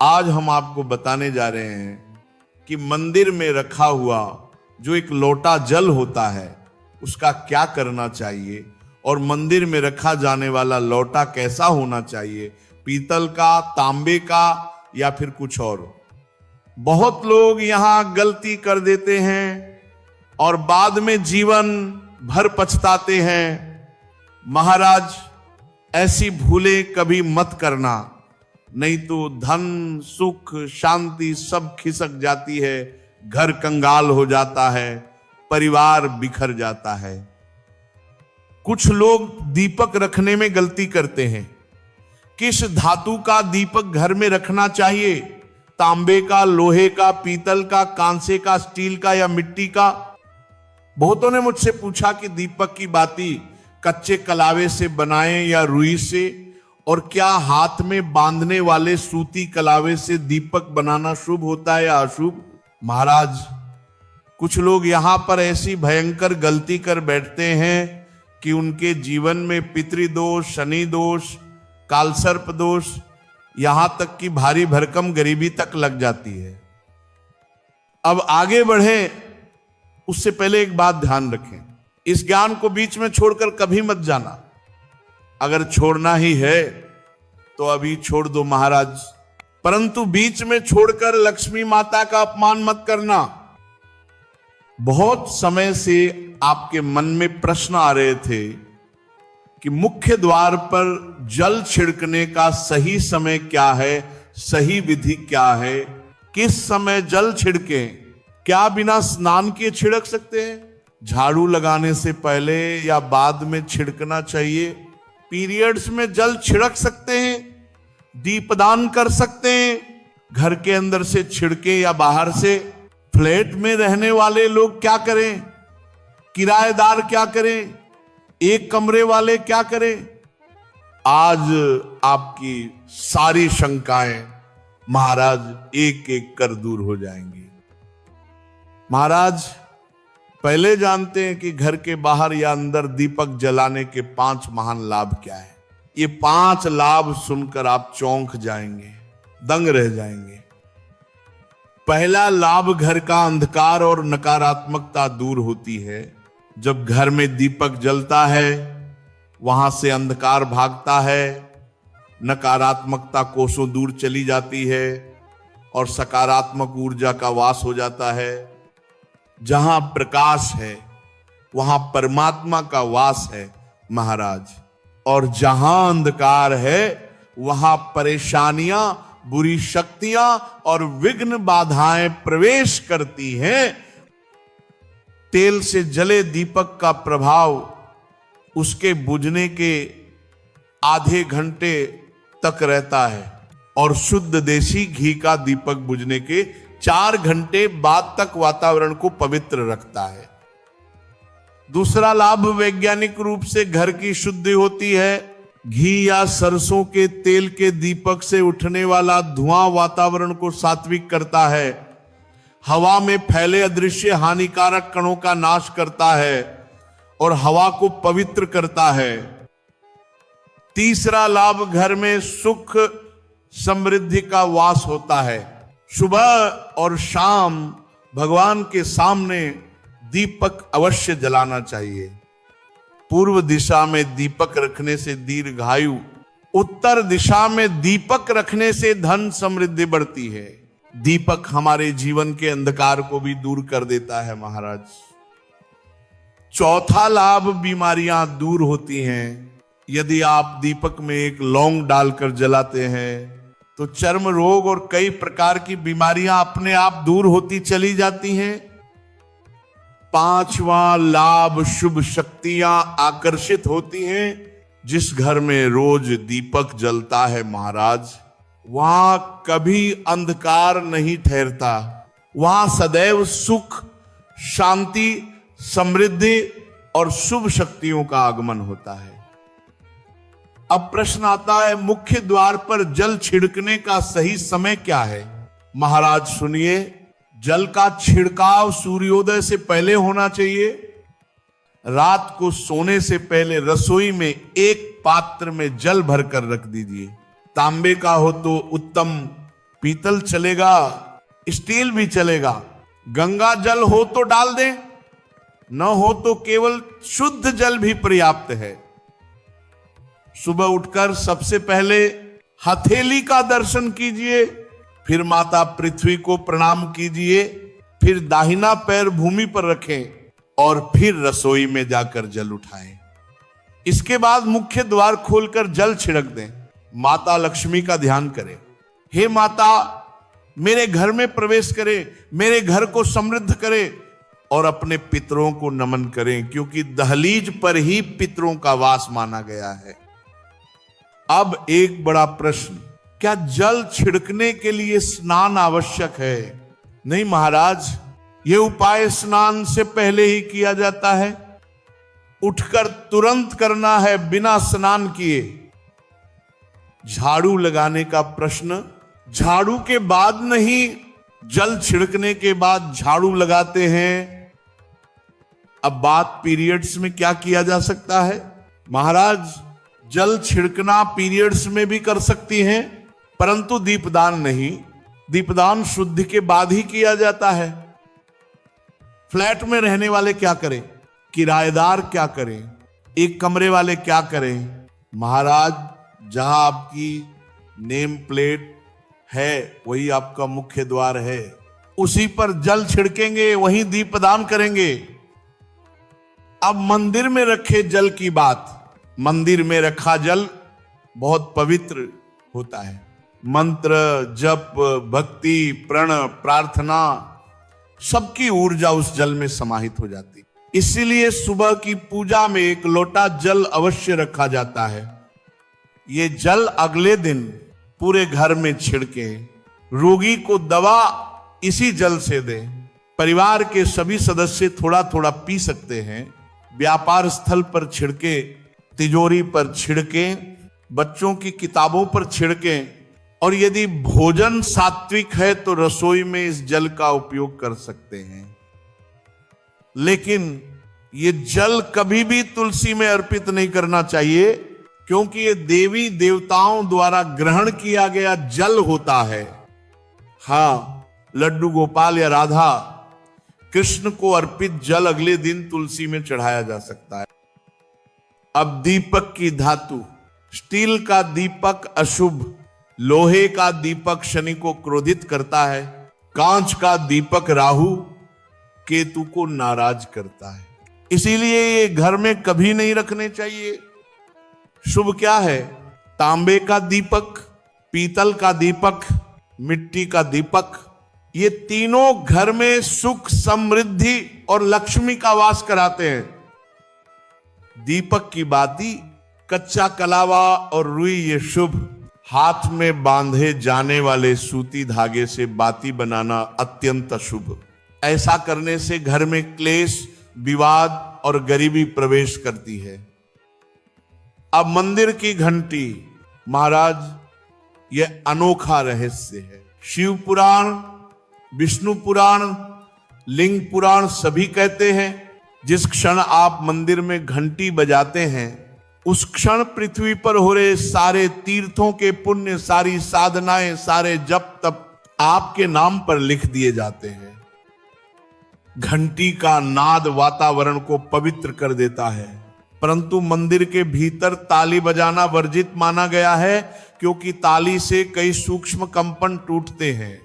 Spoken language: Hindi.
आज हम आपको बताने जा रहे हैं कि मंदिर में रखा हुआ जो एक लोटा जल होता है उसका क्या करना चाहिए और मंदिर में रखा जाने वाला लोटा कैसा होना चाहिए, पीतल का, तांबे का या फिर कुछ और। बहुत लोग यहां गलती कर देते हैं और बाद में जीवन भर पछताते हैं। महाराज, ऐसी भूलें कभी मत करना, नहीं तो धन, सुख, शांति सब खिसक जाती है, घर कंगाल हो जाता है, परिवार बिखर जाता है। कुछ लोग दीपक रखने में गलती करते हैं। किस धातु का दीपक घर में रखना चाहिए? तांबे का, लोहे का, पीतल का, कांसे का, स्टील का या मिट्टी का? बहुतों ने मुझसे पूछा कि दीपक की बाती कच्चे कलावे से बनाएं या रुई से, और क्या हाथ में बांधने वाले सूती कलावे से दीपक बनाना शुभ होता है या अशुभ? महाराज, कुछ लोग यहां पर ऐसी भयंकर गलती कर बैठते हैं कि उनके जीवन में पितृदोष, शनि दोष, कालसर्प दोष, यहां तक कि भारी भरकम गरीबी तक लग जाती है। अब आगे बढ़े उससे पहले एक बात ध्यान रखें, इस ज्ञान को बीच में छोड़कर कभी मत जाना। अगर छोड़ना ही है तो अभी छोड़ दो महाराज, परंतु बीच में छोड़कर लक्ष्मी माता का अपमान मत करना। बहुत समय से आपके मन में प्रश्न आ रहे थे कि मुख्य द्वार पर जल छिड़कने का सही समय क्या है, सही विधि क्या है, किस समय जल छिड़कें? क्या बिना स्नान किए छिड़क सकते हैं? झाड़ू लगाने से पहले या बाद में छिड़कना चाहिए? पीरियड्स में जल छिड़क सकते हैं, दीपदान कर सकते हैं, घर के अंदर से छिड़के या बाहर से? फ्लैट में रहने वाले लोग क्या करें, किराएदार क्या करें, एक कमरे वाले क्या करें? आज आपकी सारी शंकाएं महाराज एक एक कर दूर हो जाएंगी। महाराज, पहले जानते हैं कि घर के बाहर या अंदर दीपक जलाने के 5 महान लाभ क्या है। ये 5 लाभ सुनकर आप चौंक जाएंगे, दंग रह जाएंगे। पहला लाभ, घर का अंधकार और नकारात्मकता दूर होती है। जब घर में दीपक जलता है वहां से अंधकार भागता है, नकारात्मकता कोसों दूर चली जाती है और सकारात्मक ऊर्जा का वास हो जाता है। जहां प्रकाश है वहां परमात्मा का वास है महाराज, और जहां अंधकार है वहां परेशानियां, बुरी शक्तियां और विघ्न बाधाएं प्रवेश करती हैं। तेल से जले दीपक का प्रभाव उसके बुझने के आधे घंटे तक रहता है और शुद्ध देसी घी का दीपक बुझने के 4 घंटे बाद तक वातावरण को पवित्र रखता है। दूसरा लाभ, वैज्ञानिक रूप से घर की शुद्धि होती है। घी या सरसों के तेल के दीपक से उठने वाला धुआं वातावरण को सात्विक करता है, हवा में फैले अदृश्य हानिकारक कणों का नाश करता है और हवा को पवित्र करता है। तीसरा लाभ, घर में सुख समृद्धि का वास होता है। सुबह और शाम भगवान के सामने दीपक अवश्य जलाना चाहिए। पूर्व दिशा में दीपक रखने से दीर्घायु, उत्तर दिशा में दीपक रखने से धन समृद्धि बढ़ती है। दीपक हमारे जीवन के अंधकार को भी दूर कर देता है महाराज। चौथा लाभ, बीमारियां दूर होती हैं। यदि आप दीपक में एक लौंग डालकर जलाते हैं तो चर्म रोग और कई प्रकार की बीमारियां अपने आप दूर होती चली जाती हैं। 5वां लाभ, शुभ शक्तियां आकर्षित होती हैं। जिस घर में रोज दीपक जलता है महाराज, वहां कभी अंधकार नहीं ठहरता, वहां सदैव सुख, शांति, समृद्धि और शुभ शक्तियों का आगमन होता है। अब प्रश्न आता है, मुख्य द्वार पर जल छिड़कने का सही समय क्या है? महाराज सुनिए, जल का छिड़काव सूर्योदय से पहले होना चाहिए। रात को सोने से पहले रसोई में एक पात्र में जल भरकर रख दीजिए। तांबे का हो तो उत्तम, पीतल चलेगा, स्टील भी चलेगा। गंगा जल हो तो डाल दें, न हो तो केवल शुद्ध जल भी पर्याप्त है। सुबह उठकर सबसे पहले हथेली का दर्शन कीजिए, फिर माता पृथ्वी को प्रणाम कीजिए, फिर दाहिना पैर भूमि पर रखें और फिर रसोई में जाकर जल उठाएं। इसके बाद मुख्य द्वार खोलकर जल छिड़क दें। माता लक्ष्मी का ध्यान करें। हे माता, मेरे घर में प्रवेश करे, मेरे घर को समृद्ध करे, और अपने पितरों को नमन करें, क्योंकि दहलीज पर ही पितरों का वास माना गया है। अब एक बड़ा प्रश्न, क्या जल छिड़कने के लिए स्नान आवश्यक है? नहीं महाराज, यह उपाय स्नान से पहले ही किया जाता है। उठकर तुरंत करना है, बिना स्नान किए। झाड़ू लगाने का प्रश्न, झाड़ू के बाद नहीं, जल छिड़कने के बाद झाड़ू लगाते हैं। अब बात पीरियड्स में क्या किया जा सकता है? महाराज, जल छिड़कना पीरियड्स में भी कर सकती हैं, परंतु दीपदान नहीं। दीपदान शुद्धि के बाद ही किया जाता है। फ्लैट में रहने वाले क्या करें? किराएदार क्या करें? एक कमरे वाले क्या करें? महाराज, जहां आपकी नेम प्लेट है वही आपका मुख्य द्वार है, उसी पर जल छिड़केंगे, वहीं दीपदान करेंगे। अब मंदिर में रखे जल की बात, मंदिर में रखा जल बहुत पवित्र होता है। मंत्र, जप, भक्ति, प्रण, प्रार्थना, सबकी ऊर्जा उस जल में समाहित हो जाती। इसीलिए सुबह की पूजा में एक लोटा जल अवश्य रखा जाता है। ये जल अगले दिन पूरे घर में छिड़के, रोगी को दवा इसी जल से दें। परिवार के सभी सदस्य थोड़ा थोड़ा पी सकते हैं। व्यापार स्थल पर छिड़के, तिजोरी पर छिड़के, बच्चों की किताबों पर छिड़के, और यदि भोजन सात्विक है तो रसोई में इस जल का उपयोग कर सकते हैं। लेकिन ये जल कभी भी तुलसी में अर्पित नहीं करना चाहिए, क्योंकि ये देवी देवताओं द्वारा ग्रहण किया गया जल होता है। हाँ, लड्डू गोपाल या राधा कृष्ण को अर्पित जल अगले दिन तुलसी में चढ़ाया जा सकता है। अब दीपक की धातु, स्टील का दीपक अशुभ, लोहे का दीपक शनि को क्रोधित करता है, कांच का दीपक राहु केतु को नाराज करता है। इसीलिए ये घर में कभी नहीं रखने चाहिए। शुभ क्या है? तांबे का दीपक, पीतल का दीपक, मिट्टी का दीपक, ये तीनों घर में सुख, समृद्धि और लक्ष्मी का वास कराते हैं। दीपक की बाती, कच्चा कलावा और रुई ये शुभ। हाथ में बांधे जाने वाले सूती धागे से बाती बनाना अत्यंत अशुभ। ऐसा करने से घर में क्लेश, विवाद और गरीबी प्रवेश करती है। अब मंदिर की घंटी, महाराज, यह अनोखा रहस्य है। शिव पुराण, विष्णु पुराण, लिंग पुराण सभी कहते हैं जिस क्षण आप मंदिर में घंटी बजाते हैं, उस क्षण पृथ्वी पर हो रहे सारे तीर्थों के पुण्य, सारी साधनाएं, सारे जप तप आपके नाम पर लिख दिए जाते हैं। घंटी का नाद वातावरण को पवित्र कर देता है, परंतु मंदिर के भीतर ताली बजाना वर्जित माना गया है, क्योंकि ताली से कई सूक्ष्म कंपन टूटते हैं।